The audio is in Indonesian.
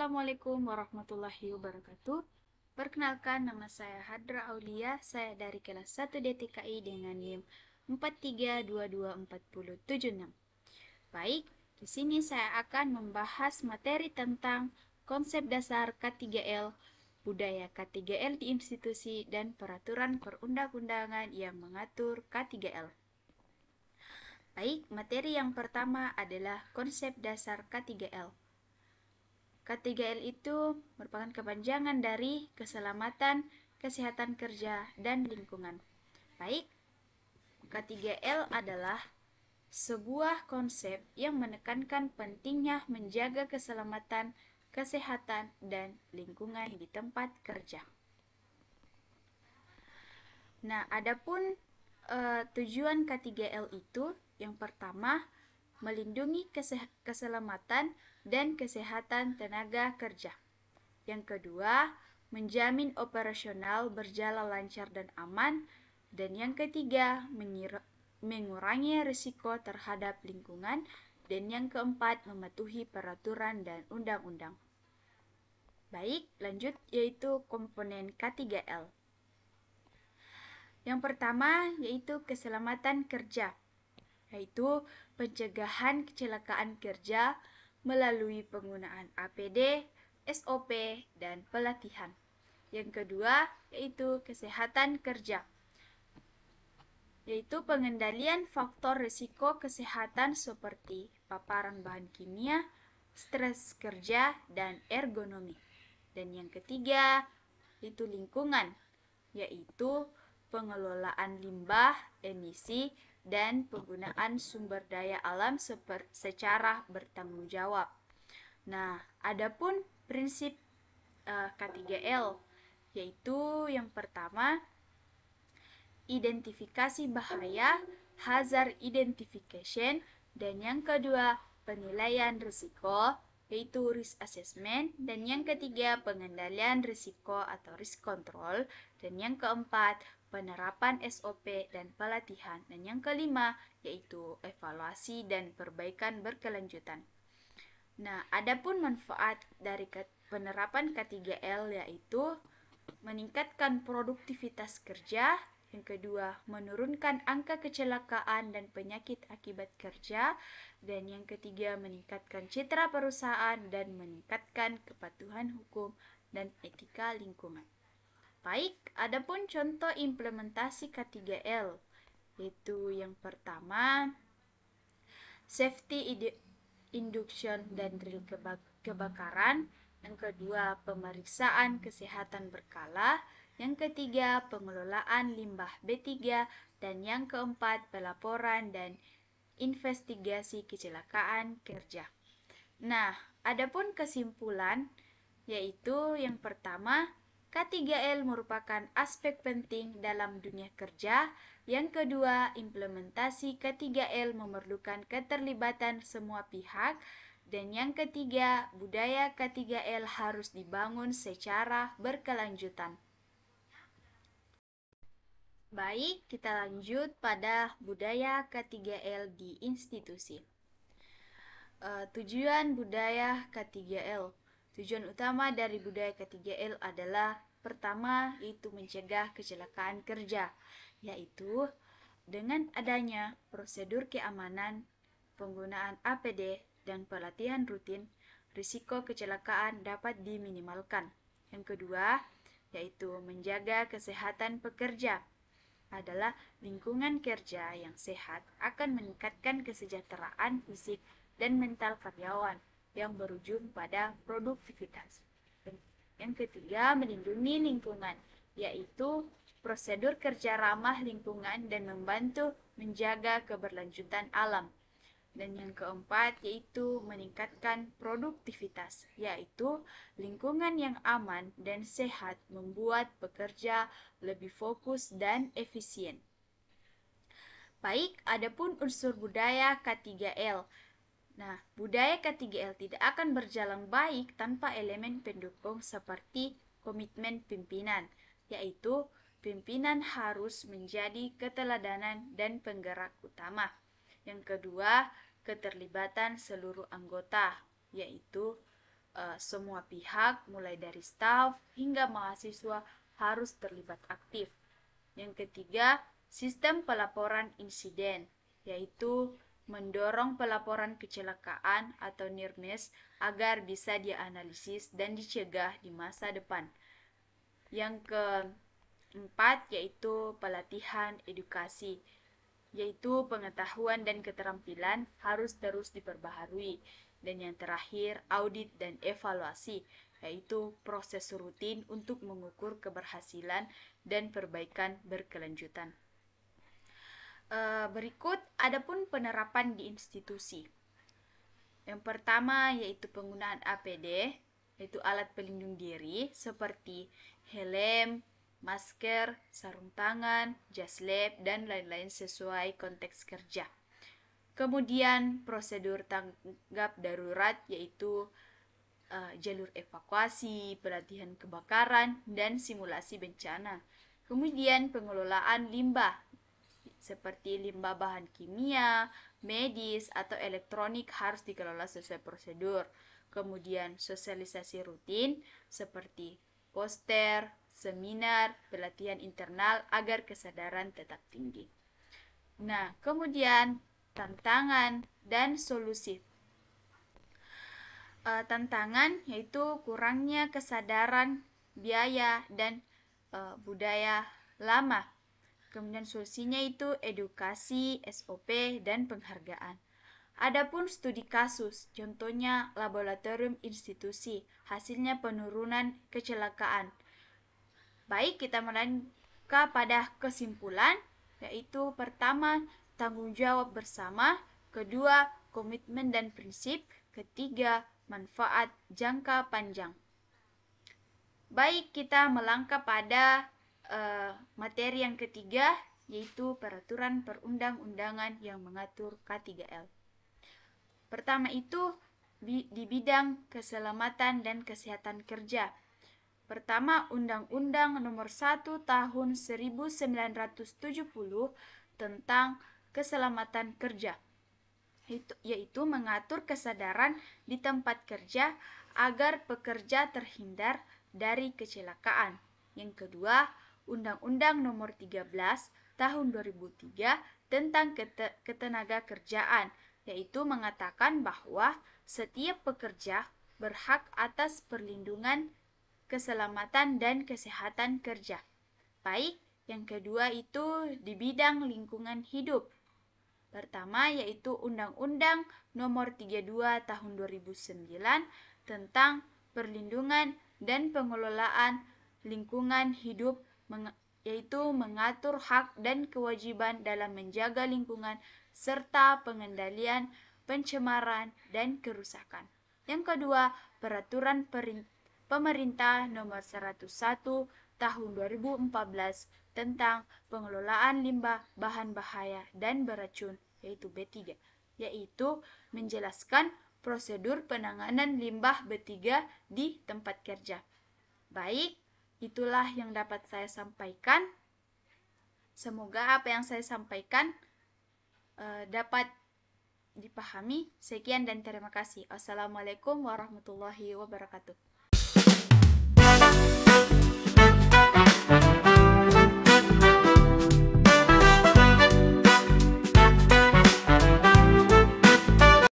Assalamualaikum warahmatullahi wabarakatuh. Perkenalkan, nama saya Hadra Aulia. Saya dari kelas 1 DTKI dengan NIM 4322476. Baik, di sini saya akan membahas materi tentang konsep dasar K3L, budaya K3L di institusi, dan peraturan perundang-undangan yang mengatur K3L. Baik, materi yang pertama adalah konsep dasar K3L. K3L itu merupakan kepanjangan dari keselamatan, kesehatan kerja, dan lingkungan. Baik, K3L adalah sebuah konsep yang menekankan pentingnya menjaga keselamatan, kesehatan, dan lingkungan di tempat kerja. Nah, adapun tujuan K3L itu yang pertama melindungi keselamatan dan kesehatan tenaga kerja. Yang kedua, menjamin operasional berjalan lancar dan aman. Dan yang ketiga, mengurangi risiko terhadap lingkungan. Dan yang keempat, mematuhi peraturan dan undang-undang. Baik, lanjut yaitu komponen K3L. Yang pertama yaitu keselamatan kerja, yaitu pencegahan kecelakaan kerja melalui penggunaan APD, SOP, dan pelatihan. Yang kedua yaitu kesehatan kerja, yaitu pengendalian faktor risiko kesehatan seperti paparan bahan kimia, stres kerja, dan ergonomi. Dan yang ketiga yaitu lingkungan, yaitu pengelolaan limbah, emisi, dan penggunaan sumber daya alam secara bertanggung jawab. Nah, adapun prinsip K3L, yaitu yang pertama, identifikasi bahaya, hazard identification, dan yang kedua, penilaian risiko, yaitu risk assessment, dan yang ketiga, pengendalian risiko atau risk control, dan yang keempat, penerapan SOP dan pelatihan, dan yang kelima, yaitu evaluasi dan perbaikan berkelanjutan. Nah, adapun manfaat dari penerapan K3L yaitu meningkatkan produktivitas kerja, yang kedua menurunkan angka kecelakaan dan penyakit akibat kerja, dan yang ketiga meningkatkan citra perusahaan dan meningkatkan kepatuhan hukum dan etika lingkungan. Baik, adapun contoh implementasi K3L yaitu yang pertama safety induction dan drill kebakaran, yang kedua pemeriksaan kesehatan berkala, yang ketiga pengelolaan limbah B3, dan yang keempat pelaporan dan investigasi kecelakaan kerja. Nah, adapun kesimpulan yaitu yang pertama, K3L merupakan aspek penting dalam dunia kerja. Yang kedua, implementasi K3L memerlukan keterlibatan semua pihak. Dan yang ketiga, budaya K3L harus dibangun secara berkelanjutan. Baik, kita lanjut pada budaya K3L di institusi. Tujuan budaya K3L. Tujuan utama dari budaya K3L adalah pertama yaitu mencegah kecelakaan kerja, yaitu dengan adanya prosedur keamanan, penggunaan APD, dan pelatihan rutin, risiko kecelakaan dapat diminimalkan. Yang kedua yaitu menjaga kesehatan pekerja, adalah lingkungan kerja yang sehat akan meningkatkan kesejahteraan fisik dan mental karyawan yang berujung pada produktivitas. Yang ketiga, melindungi lingkungan, yaitu prosedur kerja ramah lingkungan dan membantu menjaga keberlanjutan alam. Dan yang keempat yaitu meningkatkan produktivitas, yaitu lingkungan yang aman dan sehat membuat pekerja lebih fokus dan efisien. Baik, adapun unsur budaya K3L. Nah, budaya K3L tidak akan berjalan baik tanpa elemen pendukung seperti komitmen pimpinan, yaitu pimpinan harus menjadi keteladanan dan penggerak utama. Yang kedua, keterlibatan seluruh anggota, yaitu semua pihak, mulai dari staf hingga mahasiswa harus terlibat aktif. Yang ketiga, sistem pelaporan insiden, yaitu mendorong pelaporan kecelakaan atau near miss agar bisa dianalisis dan dicegah di masa depan. Yang keempat yaitu pelatihan edukasi, yaitu pengetahuan dan keterampilan harus terus diperbaharui. Dan yang terakhir, audit dan evaluasi, yaitu proses rutin untuk mengukur keberhasilan dan perbaikan berkelanjutan. Berikut adapun penerapan di institusi. Yang pertama yaitu penggunaan APD, yaitu alat pelindung diri seperti helm, masker, sarung tangan, jas lab, dan lain-lain sesuai konteks kerja. Kemudian prosedur tanggap darurat yaitu jalur evakuasi, pelatihan kebakaran, dan simulasi bencana. Kemudian pengelolaan limbah seperti limbah bahan kimia, medis, atau elektronik harus dikelola sesuai prosedur. Kemudian sosialisasi rutin seperti poster, seminar, pelatihan internal agar kesadaran tetap tinggi. Nah, kemudian tantangan dan solusi. Tantangan yaitu kurangnya kesadaran, biaya, dan budaya lama. Kemudian solusinya itu edukasi, SOP, dan penghargaan. Adapun studi kasus, contohnya laboratorium institusi, hasilnya penurunan kecelakaan. Baik, kita melangkah pada kesimpulan, yaitu pertama, tanggung jawab bersama, kedua, komitmen dan prinsip, ketiga, manfaat jangka panjang. Baik, kita melangkah pada materi yang ketiga, yaitu peraturan perundang-undangan yang mengatur K3L. Pertama itu di bidang keselamatan dan kesehatan kerja. Pertama, Undang-Undang Nomor 1 Tahun 1970 tentang keselamatan kerja, yaitu mengatur kesadaran di tempat kerja agar pekerja terhindar dari kecelakaan. Yang kedua, Undang-Undang Nomor 13 Tahun 2003 tentang ketenaga kerjaan, yaitu mengatakan bahwa setiap pekerja berhak atas perlindungan keselamatan dan kesehatan kerja. Baik, yang kedua itu di bidang lingkungan hidup. Pertama yaitu Undang-Undang Nomor 32 Tahun 2009 tentang perlindungan dan pengelolaan lingkungan hidup, yaitu mengatur hak dan kewajiban dalam menjaga lingkungan serta pengendalian pencemaran dan kerusakan. Yang kedua, Peraturan Pemerintah Nomor 101 Tahun 2014 tentang pengelolaan limbah bahan bahaya dan beracun, yaitu B3, yaitu menjelaskan prosedur penanganan limbah B3 di tempat kerja. Baik, itulah yang dapat saya sampaikan. Semoga apa yang saya sampaikan dapat dipahami. Sekian dan terima kasih. Assalamualaikum warahmatullahi wabarakatuh.